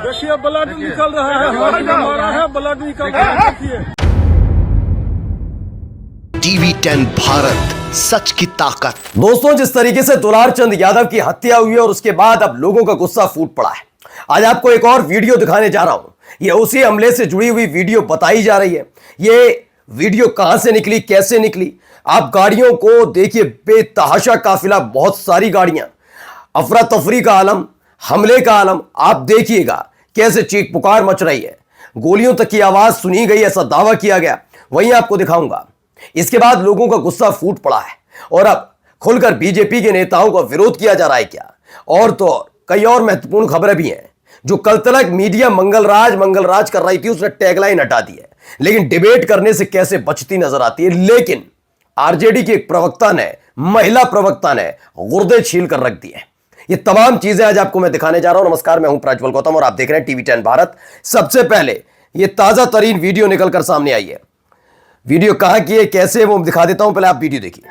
देखिए ब्लड निकल रहा है, हमारा है ब्लड निकल रहा है। देखिए TV10 भारत, सच की ताकत। दोस्तों, जिस तरीके से दुलारचंद यादव की हत्या हुई है और उसके बाद अब लोगों का गुस्सा फूट पड़ा है, आज आपको एक और वीडियो दिखाने जा रहा हूं। ये उसी हमले से जुड़ी हुई वीडियो बताई जा रही है। ये वीडियो कहां से निकली, कैसे निकली, आप गाड़ियों को देखिए, बेतहाशा काफिला, बहुत सारी गाड़ियां, अफरा तफरी का आलम, हमले का आलम। आप देखिएगा कैसे चीख पुकार मच रही है, गोलियों तक की आवाज सुनी गई, ऐसा दावा किया गया। वहीं आपको दिखाऊंगा। इसके बाद लोगों का गुस्सा फूट पड़ा है और अब खुलकर बीजेपी के नेताओं का विरोध किया जा रहा है क्या। और तो और कई और महत्वपूर्ण खबरें भी हैं। जो कल तक मीडिया मंगलराज कर रही थी, उसने टैगलाइन हटा दी है, लेकिन डिबेट करने से कैसे बचती नजर आती है। लेकिन आरजेडी के एक प्रवक्ता ने, महिला प्रवक्ता ने गुर्दे छील कर रख दिए। ये तमाम चीजें आज आपको मैं दिखाने जा रहा हूं। नमस्कार, मैं हूं प्रज्वल गौतम और आप देख रहे हैं TV10 भारत। सबसे पहले ये ताजा तरीन वीडियो निकलकर सामने आई है। वीडियो कहां की है, कैसे, वो दिखा देता हूं, पहले आप वीडियो देखिए।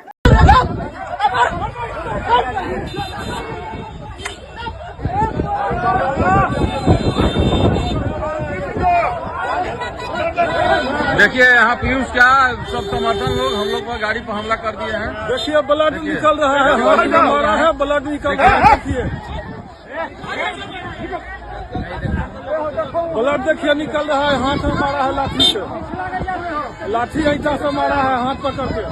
देखिए यहाँ पीयूष क्या सब समर्थन लोग हम लोग पर गाड़ी पर हमला कर दिए हैं। देखिए ब्लड निकल रहा है, हमारा है ब्लड निकल रहा है। देखिए ब्लड देखिए निकल रहा है, हाथ में मारा है लाठी से, लाठी ऐसा से मारा है हाथ पकड़ के।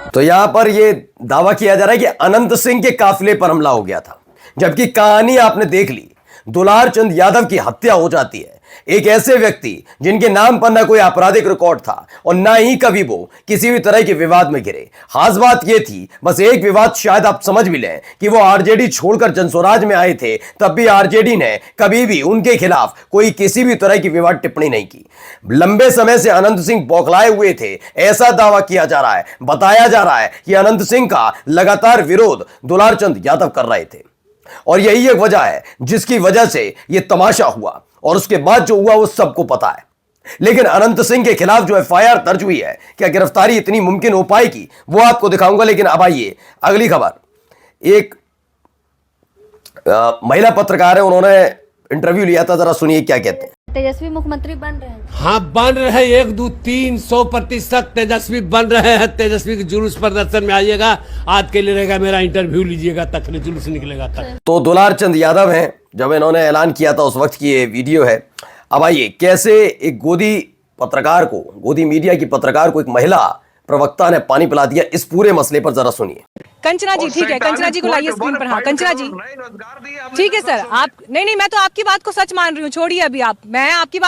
तो यहां पर यह दावा किया जा रहा है कि अनंत सिंह के काफिले पर हमला हो गया था, जबकि कहानी आपने देख ली। दुलारचंद यादव की हत्या हो जाती है, एक ऐसे व्यक्ति जिनके नाम पर ना कोई आपराधिक रिकॉर्ड था और ना ही कभी वो किसी भी तरह के विवाद में घिरे। खास बात यह थी, बस एक विवाद शायद आप समझ भी लें, कि वो आरजेडी छोड़कर जनस्वराज में आए थे, तब भी आरजेडी ने कभी भी उनके खिलाफ कोई किसी भी तरह की विवाद टिप्पणी नहीं की। लंबे समय से अनंत सिंह बौखलाए हुए थे, ऐसा दावा किया जा रहा है, बताया जा रहा है कि अनंत सिंह का लगातार विरोध दुलारचंद यादव कर रहे थे। और यही एक वजह है जिसकी वजह से यह तमाशा हुआ, और उसके बाद जो हुआ वो सबको पता है। लेकिन अनंत सिंह के खिलाफ जो एफआईआर दर्ज हुई है, क्या गिरफ्तारी इतनी मुमकिन हो पाएगी, वो आपको दिखाऊंगा। लेकिन अब आइए अगली खबर। एक महिला पत्रकार है, उन्होंने इंटरव्यू लिया था, जरा सुनिए क्या कहते हैं। तेजस्वी मुख्यमंत्री बन रहे हैं। हाँ, बन रहे हैं, 1, 2, 3, 100% तेजस्वी बन रहे हैं। तेजस्वी के जुलूस प्रदर्शन में आइएगा, आज के लिए रहेगा मेरा इंटरव्यू लीजिएगा, तक जुलूस निकलेगा तक। तो दुलारचंद यादव हैं, जब इन्होंने ऐलान किया था उस वक्त की ये वीडियो है। अब आइए कैसे एक गोदी पत्रकार को, गोदी मीडिया की पत्रकार को एक महिला प्रवक्ता ने पानी पिला दिया, इस पूरे मसले पर जरा सुनिए। कंचना जी, ठीक है, कंचना जी को लाइए स्क्रीन पर। हाँ कंचना जी, ठीक है सर। आप नहीं, मैं तो आपकी बात को सच मान रही हूँ, छोड़िए अभी आप। मैं आपकी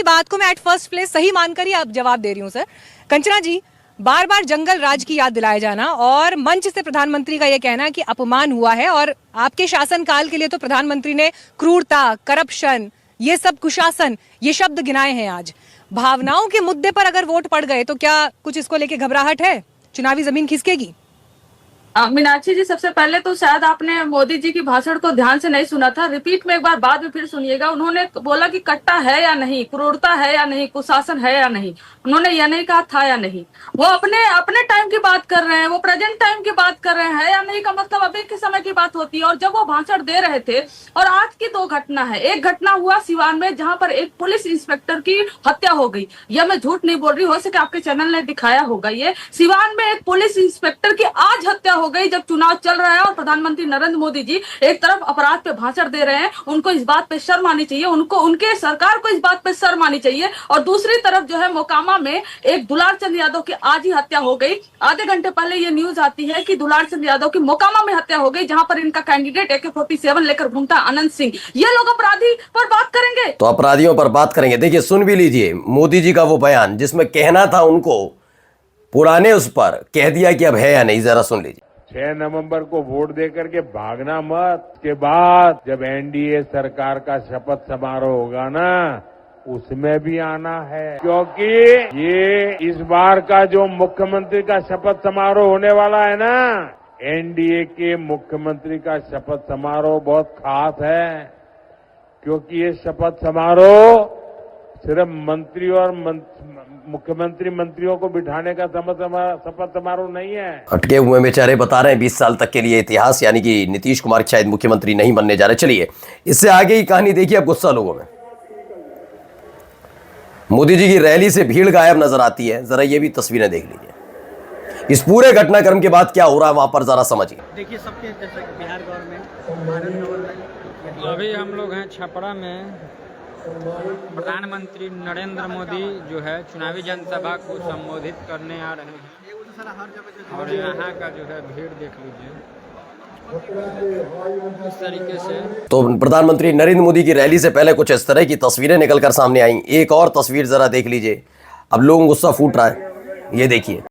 बात को मैं एट फर्स्ट प्लेस सही मानकर ही आप जवाब दे रही हूँ सर। कंचना जी, बार बार जंगल राज की याद दिलाया जाना और मंच से प्रधानमंत्री का यह कहना कि अपमान हुआ है, और आपके शासनकाल के लिए तो प्रधानमंत्री ने क्रूरता, करप्शन, ये सब कुशासन, ये शब्द गिनाए हैं। आज भावनाओं के मुद्दे पर अगर वोट पड़ गए तो क्या कुछ इसको लेके घबराहट है, चुनावी जमीन खिसकेगी? मीनाक्षी जी, सबसे पहले तो शायद आपने मोदी जी की भाषण को ध्यान से नहीं सुना था, रिपीट में एक बार बाद में फिर सुनिएगा। उन्होंने बोला कि कट्टा है या नहीं, क्रूरता है या नहीं, कुशासन है या नहीं। उन्होंने यह नहीं कहा था या नहीं। वो अपने टाइम की बात कर रहे हैं, वो प्रेजेंट टाइम की बात कर रहे हैं या नहीं का मतलब अभी के समय की बात होती है। और जब वो भाषण दे रहे थे, और आज की 2 घटना है। एक घटना हुआ सिवान में, जहां पर एक पुलिस इंस्पेक्टर की हत्या हो गई। यह मैं झूठ नहीं बोल रही, हो सके आपके चैनल ने दिखाया होगा। ये सिवान में एक पुलिस इंस्पेक्टर की आज हत्या हो गई, जब चुनाव चल रहा है और प्रधानमंत्री नरेंद्र मोदी जी एक तरफ अपराध पे भाषण दे रहे हैं। उनको इस बात पे शर्म आनी चाहिए, उनको, उनके सरकार को इस बात पे शर्म आनी चाहिए। और दूसरी तरफ जो है, मोकामा में एक दुलारचंद यादव की आज ही हत्या हो गई। आधे घंटे पहले ये न्यूज आती है कि दुलारचंद यादव की मोकामा में हत्या हो गई, जहां पर इनका कैंडिडेट AK-47 लेकर घूमता अनंत सिंह। ये लोग अपराधी पर बात करेंगे, तो अपराधियों पर बात करेंगे। देखिए, सुन भी लीजिए मोदी जी का वो बयान, जिसमें कहना था उनको पुराने उस पर कह दिया कि अब है या नहीं, जरा सुन लीजिए। 6 नवंबर को वोट देकर के भागना मत। के बाद जब एनडीए सरकार का शपथ समारोह होगा ना, उसमें भी आना है, क्योंकि ये इस बार का जो मुख्यमंत्री का शपथ समारोह होने वाला है ना, एनडीए के मुख्यमंत्री का शपथ समारोह बहुत खास है। क्योंकि ये शपथ समारोह सिर्फ मंत्री और मुख्यमंत्री मंत्रियों को बिठाने का शपथ समारोह नहीं है। अटके हुए बेचारे बता रहे हैं 20 साल तक के लिए इतिहास, यानी कि नीतीश कुमार शायद मुख्यमंत्री नहीं बनने जा रहे। चलिए इससे आगे की कहानी देखिए। अब गुस्सा लोगों में। मोदी जी की रैली से भीड़ गायब नजर आती है, जरा ये भी तस्वीरें देख लीजिए। इस पूरे घटनाक्रम के बाद क्या हो रहा है वहां पर जरा समझिए। देखिए सबके जैसे बिहार गवर्नमेंट, अभी हम लोग हैं छपरा में। प्रधानमंत्री नरेंद्र मोदी जो है चुनावी जनसभा को संबोधित करने आ रहे हैं और यहाँ का जो है भीड़ देख लीजिए इस तरीके से। तो प्रधानमंत्री नरेंद्र मोदी की रैली से पहले कुछ इस तरह की तस्वीरें निकलकर सामने आई। एक और तस्वीर जरा देख लीजिए। अब लोगों को गुस्सा फूट रहा है, ये देखिए।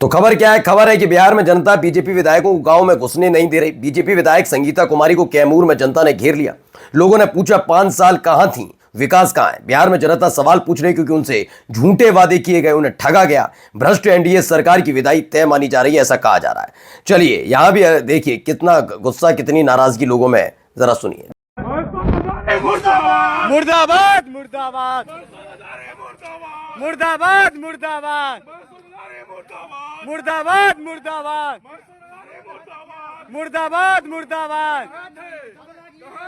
तो खबर क्या है? खबर है कि बिहार में जनता बीजेपी विधायकों को गांव में घुसने नहीं दे रही। बीजेपी विधायक संगीता कुमारी को कैमूर में जनता ने घेर लिया। लोगों ने पूछा 5 साल कहां थी, विकास कहां है? बिहार में जनता सवाल पूछ रही क्योंकि उनसे झूठे वादे किए गए, उन्हें ठगा गया। भ्रष्ट एनडीए सरकार की विदाई तय मानी जा रही है, ऐसा कहा जा रहा है। चलिए यहां भी देखिए कितना गुस्सा, कितनी नाराजगी लोगों में, जरा सुनिए। मुर्दाबाद मुर्दाबाद मुर्दाबाद मुर्दाबाद मुर्दाबाद मुर्दाबाद मुर्दाबाद मुर्दाबाद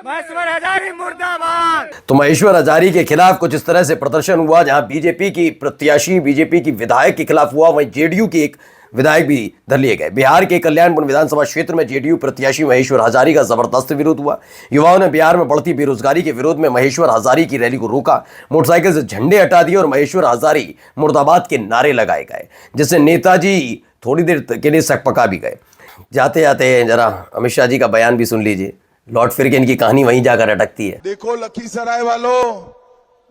महेश्वर हजारी मुर्दाबाद। तो महेश्वर हजारी के खिलाफ कुछ इस तरह से प्रदर्शन हुआ, जहां बीजेपी की प्रत्याशी, बीजेपी की विधायक के खिलाफ हुआ, वहीं जेडीयू की एक विधायक भी धर लिए गए। बिहार के कल्याणपुर विधानसभा क्षेत्र में जेडीयू प्रत्याशी महेश्वर हजारी का जबरदस्त विरोध हुआ। युवाओं ने बिहार में बढ़ती बेरोजगारी के विरोध में महेश्वर हजारी की रैली को रोका, मोटरसाइकिल से झंडे हटा दिए और महेश्वर हजारी मुर्दाबाद के नारे लगाए गए, जिससे नेताजी थोड़ी देर के लिए सकपका भी गए। जाते जाते जरा अमित शाह जी का बयान भी सुन लीजिए। लौट फिर के इनकी कहानी वहीं जाकर अटकती है। देखो लखीसराय वालों,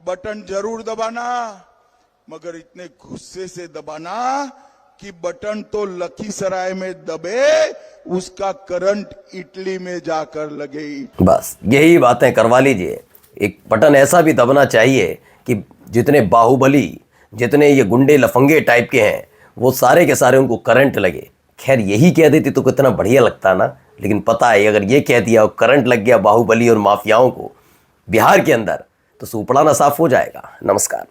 बटन जरूर दबाना, मगर इतने गुस्से से दबाना कि बटन तो लखीसराय में दबे, उसका करंट इटली में जाकर लगे। बस यही बातें करवा लीजिए। एक बटन ऐसा भी दबना चाहिए कि जितने बाहुबली, जितने ये गुंडे लफंगे टाइप के हैं, वो सारे के सारे उनको करंट लगे। खैर यही कह देती तो कितना बढ़िया लगता ना, लेकिन पता है अगर ये कह दिया और करंट लग गया बाहुबली और माफियाओं को बिहार के अंदर, तो सुपड़ा ना साफ हो जाएगा। नमस्कार।